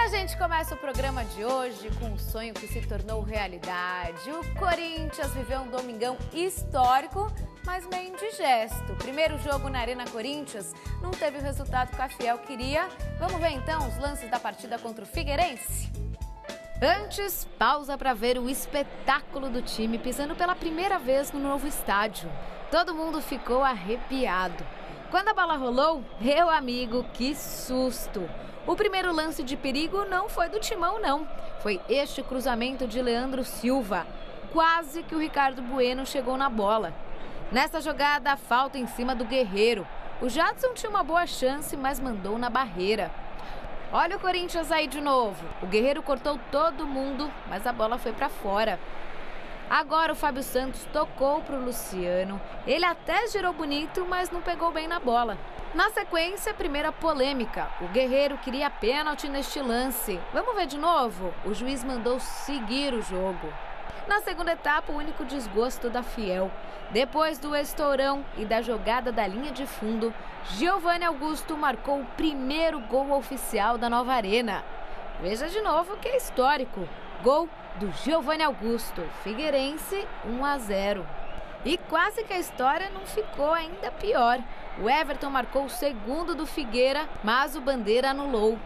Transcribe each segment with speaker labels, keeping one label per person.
Speaker 1: a gente começa o programa de hoje com um sonho que se tornou realidade. O Corinthians viveu um domingão histórico, mas meio indigesto. O primeiro jogo na Arena Corinthians não teve o resultado que a Fiel queria. Vamos ver então os lances da partida contra o Figueirense? Antes, pausa para ver o espetáculo do time pisando pela primeira vez no novo estádio. Todo mundo ficou arrepiado. Quando a bola rolou, meu amigo, que susto! O primeiro lance de perigo não foi do Timão, não. Foi este cruzamento de Leandro Silva. Quase que o Ricardo Bueno chegou na bola. Nessa jogada, a falta em cima do Guerreiro. O Jadson tinha uma boa chance, mas mandou na barreira. Olha o Corinthians aí de novo. O Guerreiro cortou todo mundo, mas a bola foi para fora. Agora o Fábio Santos tocou para o Luciano. Ele até girou bonito, mas não pegou bem na bola. Na sequência, primeira polêmica. O Guerreiro queria pênalti neste lance. Vamos ver de novo? O juiz mandou seguir o jogo. Na segunda etapa, o único desgosto da Fiel. Depois do estourão e da jogada da linha de fundo, Giovanni Augusto marcou o primeiro gol oficial da nova arena. Veja de novo que é histórico. Gol do Giovanni Augusto. Figueirense 1-0. E quase que a história não ficou ainda pior. O Everton marcou o segundo do Figueira, mas o Bandeira anulou.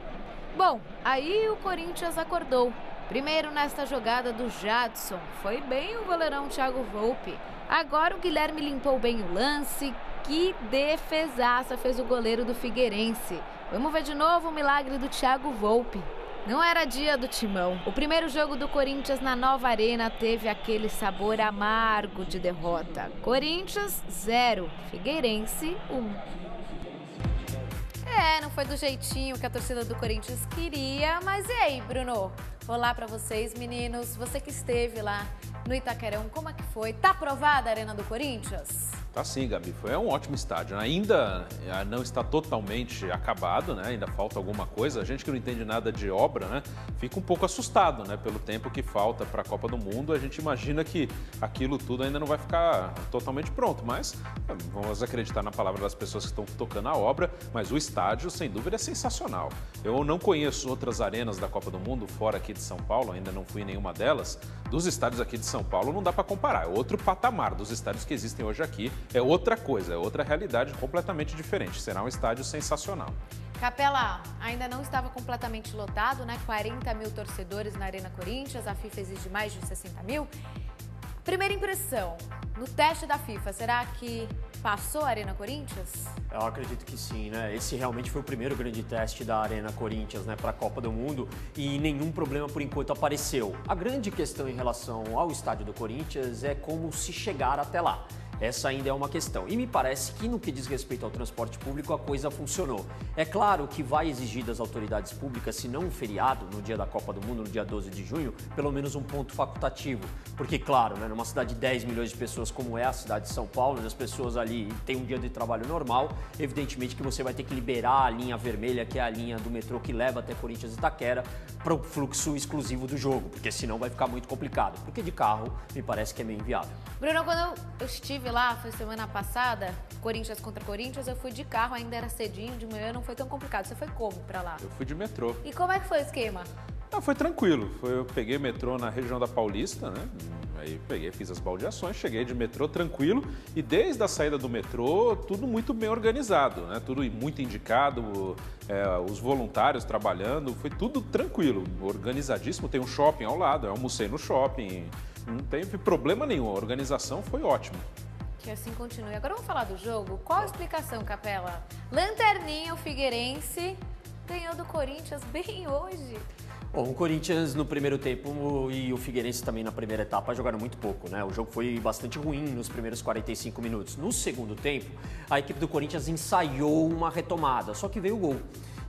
Speaker 1: Bom, aí o Corinthians acordou. Primeiro nesta jogada do Jadson. Foi bem o goleirão Thiago Volpi. Agora o Guilherme limpou bem o lance. Que defesaça fez o goleiro do Figueirense. Vamos ver de novo o milagre do Thiago Volpi. Não era dia do Timão. O primeiro jogo do Corinthians na nova arena teve aquele sabor amargo de derrota. Corinthians 0, Figueirense 1. Não foi do jeitinho que a torcida do Corinthians queria, mas e aí, Bruno? Olá pra vocês, meninos. Você que esteve lá no Itaquerão, como é que foi? Tá aprovada a Arena do Corinthians?
Speaker 2: Tá sim, Gabi. Foi um ótimo estádio. Ainda não está totalmente acabado, né? Ainda falta alguma coisa. A gente que não entende nada de obra, né? Fica um pouco assustado, né? Pelo tempo que falta para a Copa do Mundo. A gente imagina que aquilo tudo ainda não vai ficar totalmente pronto. Mas vamos acreditar na palavra das pessoas que estão tocando a obra. Mas o estádio, sem dúvida, é sensacional. Eu não conheço outras arenas da Copa do Mundo fora aqui de São Paulo. Ainda não fui em nenhuma delas. Dos estádios aqui de São Paulo não dá para comparar. É outro patamar dos estádios que existem hoje aqui. É outra coisa, é outra realidade completamente diferente. Será um estádio sensacional.
Speaker 1: Capela, ainda não estava completamente lotado, né? 40 mil torcedores na Arena Corinthians, a FIFA exige mais de 60 mil. Primeira impressão, no teste da FIFA, será que passou a Arena Corinthians?
Speaker 3: Eu acredito que sim, né? Esse realmente foi o primeiro grande teste da Arena Corinthians, né, para a Copa do Mundo e nenhum problema por enquanto apareceu. A grande questão em relação ao estádio do Corinthians é como se chegar até lá. Essa ainda é uma questão. E me parece que no que diz respeito ao transporte público a coisa funcionou. É claro que vai exigir das autoridades públicas, se não um feriado no dia da Copa do Mundo, no dia 12 de junho, pelo menos um ponto facultativo. Porque, claro, né, numa cidade de 10 milhões de pessoas como é a cidade de São Paulo, onde as pessoas ali têm um dia de trabalho normal, evidentemente que você vai ter que liberar a linha vermelha, que é a linha do metrô que leva até Corinthians e Itaquera, para o fluxo exclusivo do jogo, porque senão vai ficar muito complicado. Porque de carro, me parece que é meio inviável.
Speaker 1: Bruno, quando eu estive lá, foi semana passada, Corinthians contra Corinthians, eu fui de carro, ainda era cedinho, de manhã, não foi tão complicado. Você foi como pra lá?
Speaker 2: Eu fui de metrô.
Speaker 1: E como é que foi o esquema?
Speaker 2: Foi tranquilo. Eu peguei metrô na região da Paulista, né? Aí fiz as baldeações, cheguei de metrô tranquilo e desde a saída do metrô, tudo muito bem organizado, né? Tudo muito indicado, os voluntários trabalhando, foi tudo tranquilo, organizadíssimo. Tem um shopping ao lado, eu almocei no shopping, não teve problema nenhum, a organização foi ótima.
Speaker 1: Que assim continue. Agora vamos falar do jogo. Qual a explicação, Capela? Lanterninha, o Figueirense ganhou do Corinthians bem hoje.
Speaker 3: Bom, o Corinthians no primeiro tempo e o Figueirense também na primeira etapa jogaram muito pouco, né? O jogo foi bastante ruim nos primeiros 45 minutos. No segundo tempo, a equipe do Corinthians ensaiou uma retomada, só que veio o gol.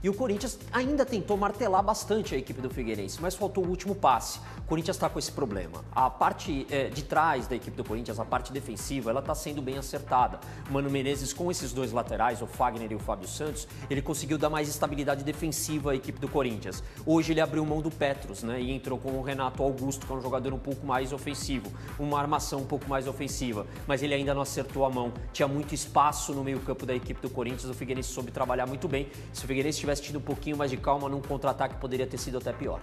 Speaker 3: E o Corinthians ainda tentou martelar bastante a equipe do Figueirense, mas faltou o último passe. O Corinthians está com esse problema. A parte de trás da equipe do Corinthians, a parte defensiva, ela está sendo bem acertada. O Mano Menezes, com esses dois laterais, o Fagner e o Fábio Santos, ele conseguiu dar mais estabilidade defensiva à equipe do Corinthians. Hoje ele abriu mão do Petros, né, e entrou com o Renato Augusto, que é um jogador um pouco mais ofensivo, uma armação um pouco mais ofensiva, mas ele ainda não acertou a mão. Tinha muito espaço no meio-campo da equipe do Corinthians, o Figueirense soube trabalhar muito bem. Se o Figueirense tivesse tivesse tido um pouquinho mais de calma num contra-ataque, poderia ter sido até pior.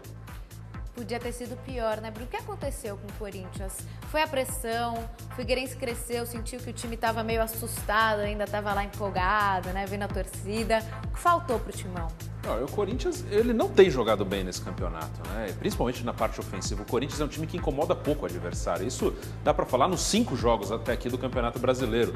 Speaker 1: Podia ter sido pior, né, Bruno? O que aconteceu com o Corinthians? Foi a pressão, o Figueirense cresceu, sentiu que o time estava meio assustado, ainda estava lá empolgado, né, vendo a torcida. O que faltou pro Timão?
Speaker 2: O Corinthians, ele não tem jogado bem nesse campeonato, né? Principalmente na parte ofensiva. O Corinthians é um time que incomoda pouco o adversário. Isso dá para falar nos 5 jogos até aqui do Campeonato Brasileiro.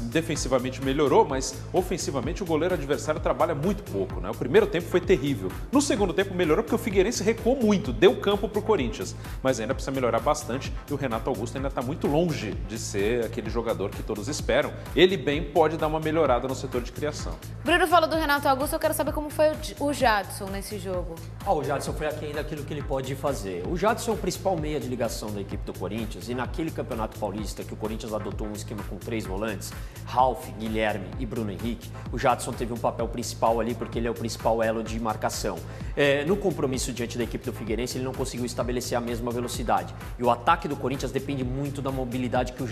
Speaker 2: Defensivamente melhorou, mas ofensivamente o goleiro adversário trabalha muito pouco, né? O primeiro tempo foi terrível. No segundo tempo melhorou porque o Figueirense recuou muito, deu campo para o Corinthians. Mas ainda precisa melhorar bastante e o Renato Augusto ainda está muito longe de ser aquele jogador que todos esperam. Ele bem pode dar uma melhorada no setor de criação.
Speaker 1: Bruno falou do Renato Augusto, eu quero saber como foi o Jadson nesse jogo.
Speaker 3: O Jadson foi aquém daquilo que ele pode fazer. O Jadson é o principal meia de ligação da equipe do Corinthians e naquele Campeonato Paulista que o Corinthians adotou um esquema com 3 volantes, Ralf, Guilherme e Bruno Henrique, o Jadson teve um papel principal ali porque ele é o principal elo de marcação. No compromisso diante da equipe do Figueirense, ele não conseguiu estabelecer a mesma velocidade. E o ataque do Corinthians depende muito da mobilidade que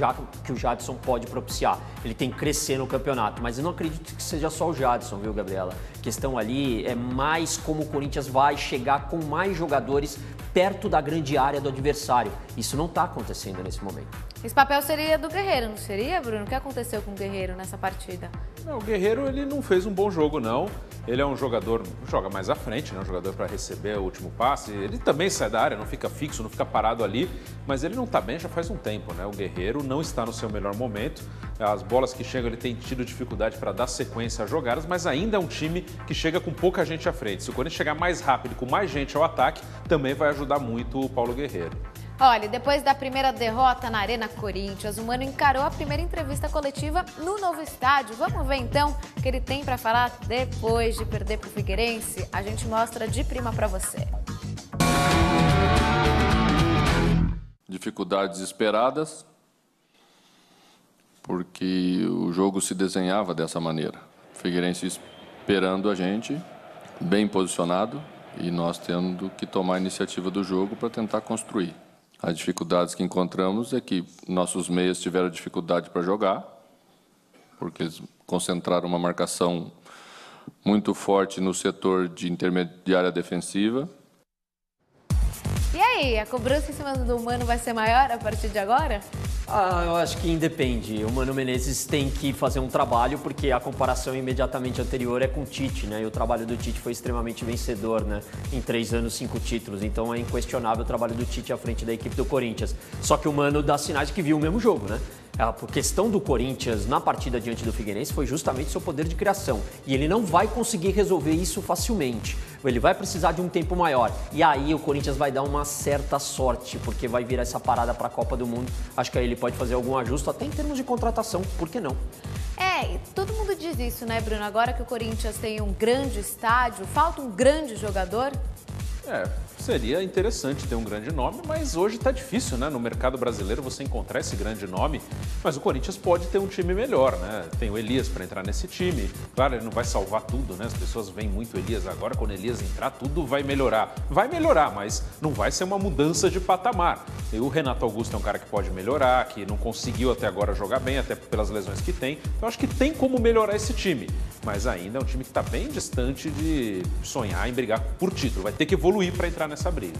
Speaker 3: o Jadson pode propiciar. Ele tem que crescer no campeonato, mas eu não acredito que seja só o Jadson, viu, Gabriela? A questão ali é mais como o Corinthians vai chegar com mais jogadores perto da grande área do adversário. Isso não está acontecendo nesse momento.
Speaker 1: Esse papel seria do Guerreiro, não seria, Bruno? O que aconteceu com o Guerreiro nessa partida?
Speaker 2: Não, o Guerreiro ele não fez um bom jogo, não. Ele é um jogador, joga mais à frente, né? Um jogador para receber o último passe. Ele também sai da área, não fica fixo, não fica parado ali, mas ele não está bem já faz um tempo, né? O Guerreiro não está no seu melhor momento. As bolas que chegam, ele tem tido dificuldade para dar sequência às jogadas, mas ainda é um time que chega com pouca gente à frente. Se o Corinthians chegar mais rápido, com mais gente ao ataque, também vai ajudar muito o Paulo Guerreiro.
Speaker 1: Olha, depois da primeira derrota na Arena Corinthians, o Mano encarou a primeira entrevista coletiva no novo estádio. Vamos ver então o que ele tem para falar depois de perder para o Figueirense? A gente mostra de prima para você.
Speaker 4: Dificuldades esperadas, porque o jogo se desenhava dessa maneira. O Figueirense esperando a gente, bem posicionado, e nós tendo que tomar a iniciativa do jogo para tentar construir. As dificuldades que encontramos é que nossos meias tiveram dificuldade para jogar, porque eles concentraram uma marcação muito forte no setor de intermediária defensiva.
Speaker 1: E aí, a cobrança em cima do Mano vai ser maior a partir de agora?
Speaker 3: Eu acho que independe. O Mano Menezes tem que fazer um trabalho, porque a comparação imediatamente anterior é com o Tite, né? E o trabalho do Tite foi extremamente vencedor, né? Em 3 anos, 5 títulos. Então é inquestionável o trabalho do Tite à frente da equipe do Corinthians. Só que o Mano dá sinais de que viu o mesmo jogo, né? A questão do Corinthians na partida diante do Figueirense foi justamente seu poder de criação. E ele não vai conseguir resolver isso facilmente. Ele vai precisar de um tempo maior. E aí o Corinthians vai dar uma certa sorte, porque vai virar essa parada para a Copa do Mundo. Acho que aí ele pode fazer algum ajuste, até em termos de contratação. Por que não?
Speaker 1: Todo mundo diz isso, né, Bruno? Agora que o Corinthians tem um grande estádio, falta um grande jogador?
Speaker 2: Seria interessante ter um grande nome, mas hoje está difícil, né? No mercado brasileiro você encontrar esse grande nome, mas o Corinthians pode ter um time melhor, né? Tem o Elias para entrar nesse time, claro, ele não vai salvar tudo, né? As pessoas veem muito o Elias agora, quando o Elias entrar, tudo vai melhorar. Vai melhorar, mas não vai ser uma mudança de patamar. E o Renato Augusto é um cara que pode melhorar, que não conseguiu até agora jogar bem, até pelas lesões que tem, então acho que tem como melhorar esse time, mas ainda é um time que está bem distante de sonhar em brigar por título, vai ter que evoluir para entrar nessa briga.